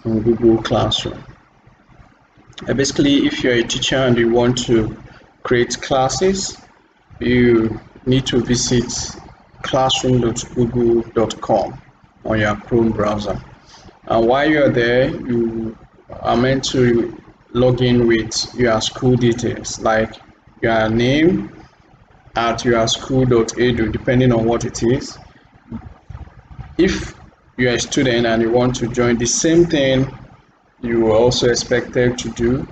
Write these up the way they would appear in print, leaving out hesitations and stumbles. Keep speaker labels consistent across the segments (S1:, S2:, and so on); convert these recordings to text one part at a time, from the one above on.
S1: in Google Classroom. Basically, if you're a teacher and you want to create classes, you need to visit classroom.google.com on your Chrome browser. And while you're there, you are meant to log in with your school details, like your name at yourschool.edu, depending on what it is. If you're a student and you want to join, the same thing you are also expected to do,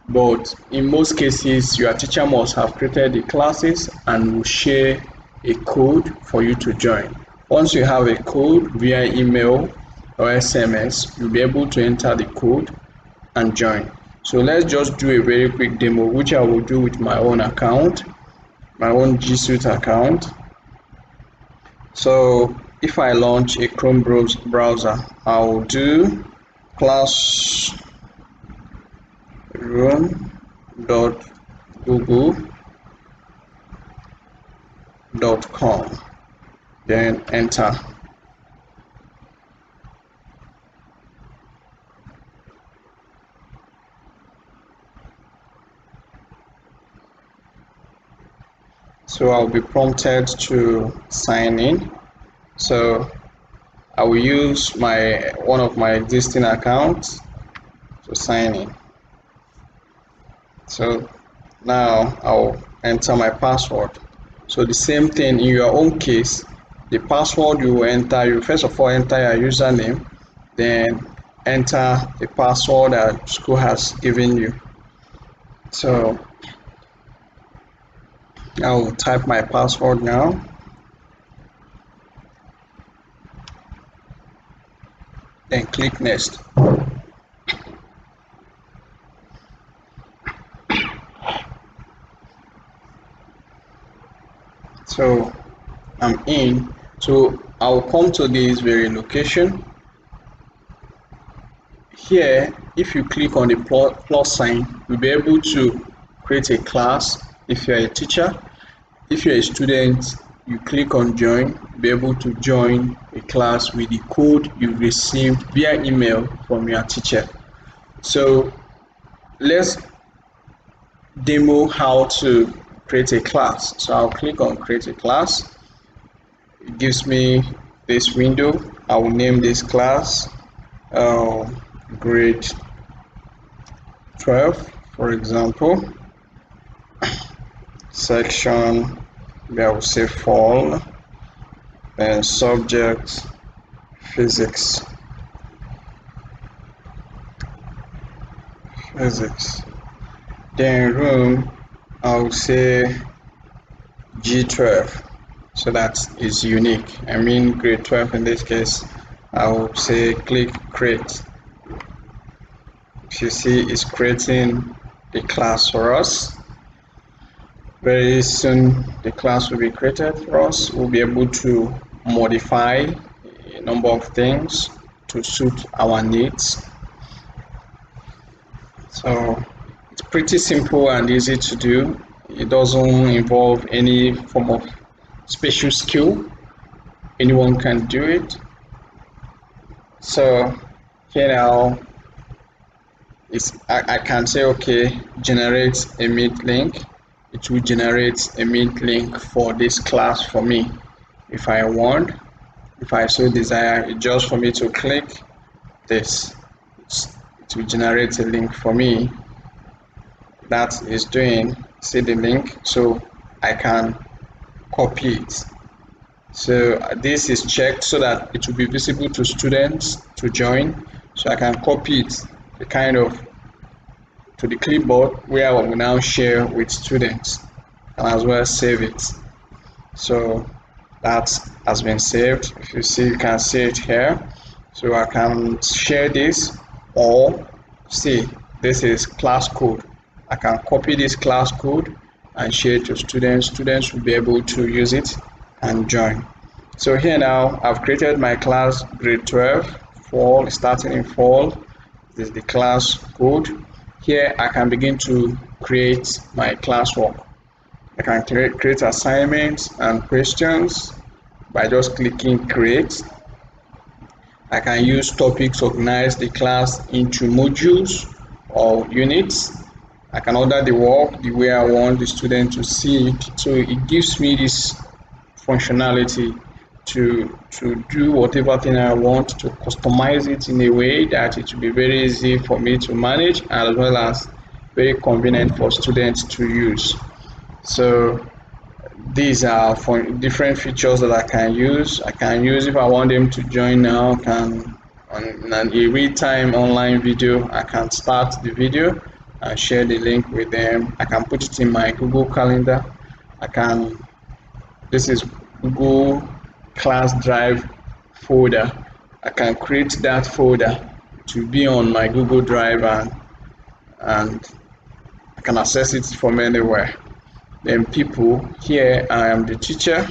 S1: but in most cases your teacher must have created the classes and will share a code for you to join. Once you have a code via email or SMS, you'll be able to enter the code and join. So let's just do a very quick demo, which I will do with my own account, my own G Suite account. So if I launch a Chrome browser, I'll do classroom.google.com, then enter. So I'll be prompted to sign in. So I will use one of my existing accounts to sign in. So now I'll enter my password. So the same thing in your own case, the password you will enter, you first of all enter your username, then enter the password that school has given you. So I'll type my password now. Then click next. So I'm in. So I'll come to this very location. Here, if you click on the plus sign, you'll be able to create a class if you're a teacher. If you're a student, you click on join, you'll be able to join a class with the code you received via email from your teacher. So let's demo how to create a class. So I'll click on create a class. It gives me this window. I will name this class grade 12, for example. Section, I will say fall, then subject physics. Then room, I will say G12, so that is unique. I mean grade 12 in this case. I will say click create. If you see, it's creating the class for us. Very soon the class will be created for us. We'll be able to modify a number of things to suit our needs. So it's pretty simple and easy to do. It doesn't involve any form of special skill. Anyone can do it. So here now, I can say, okay, generate a meet link. It will generate a meet link for this class for me. If I want, if I so desire, it's just for me to click this. It will generate a link for me. That is doing, see the link, so I can copy it. So this is checked so that it will be visible to students to join. So I can copy it to the clipboard where I will now share with students and as well save it. So that has been saved. If you see, you can see it here. So I can share this, or see, this is class code. I can copy this class code and share it to students. Students will be able to use it and join. So here now, I've created my class grade 12, fall, starting in fall. This is the class code. Here I can begin to create my classwork. I can create assignments and questions by just clicking create. I can use topics, organize the class into modules or units. I can order the work the way I want the student to see it. So it gives me this functionality to do whatever thing I want, to customize it in a way that it will be very easy for me to manage as well as very convenient for students to use. So these are for different features that I can use. I can use if I want them to join now, can on a real-time online video, I can start the video and share the link with them. I can put it in my Google Calendar. I can, this is Google Class Drive folder. I can create that folder to be on my Google Drive and I can access it from anywhere. Then people, here I am the teacher.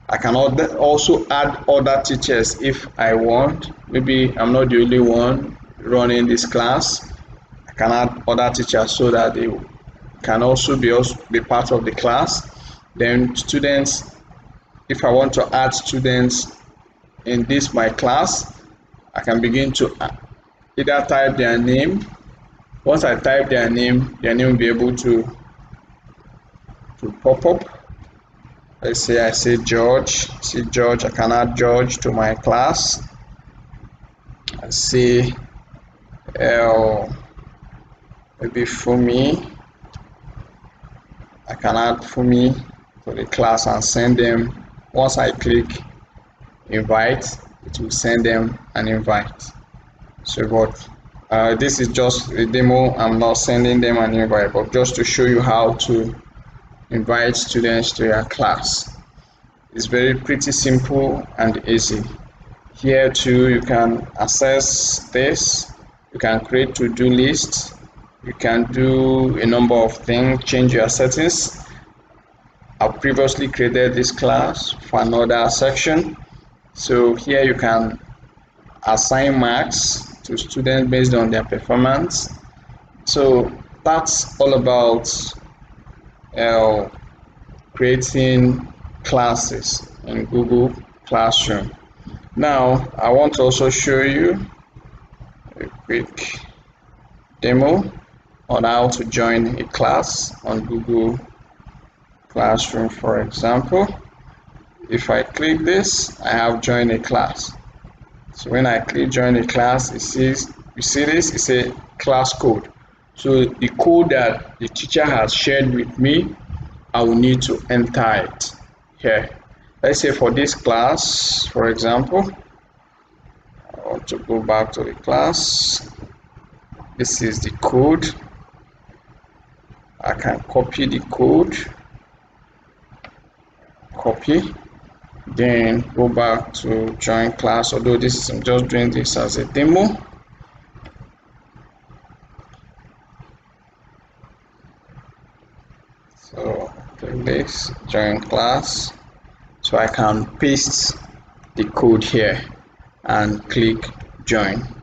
S1: I can also add other teachers if I want. Maybe I'm not the only one running this class. I can add other teachers so that they can also be part of the class. Then students, if I want to add students in this my class, I can begin to either type their name. Once I type their name will be able to pop up. Let's say I say George. See George, I can add George to my class. I say maybe Fumi. I can add Fumi to the class and send them. Once I click invite, it will send them an invite. So but this is just a demo. I'm not sending them an invite, but just to show you how to invite students to your class. It's pretty simple and easy. Here too, you can access this. You can create to-do lists. You can do a number of things, change your settings. I've previously created this class for another section. So here you can assign marks to students based on their performance. So that's all about creating classes in Google Classroom. Now I want to also show you a quick demo on how to join a class on Google Classroom. For example, if I click this, I have joined a class. So when I click join a class, it says, you see this, it's a class code. So the code that the teacher has shared with me, I will need to enter it here. Let's say for this class, for example, I want to go back to the class. This is the code. I can copy the code, copy, then go back to join class. Although this is, I'm just doing this as a demo. So click this, join class. So I can paste the code here and click join.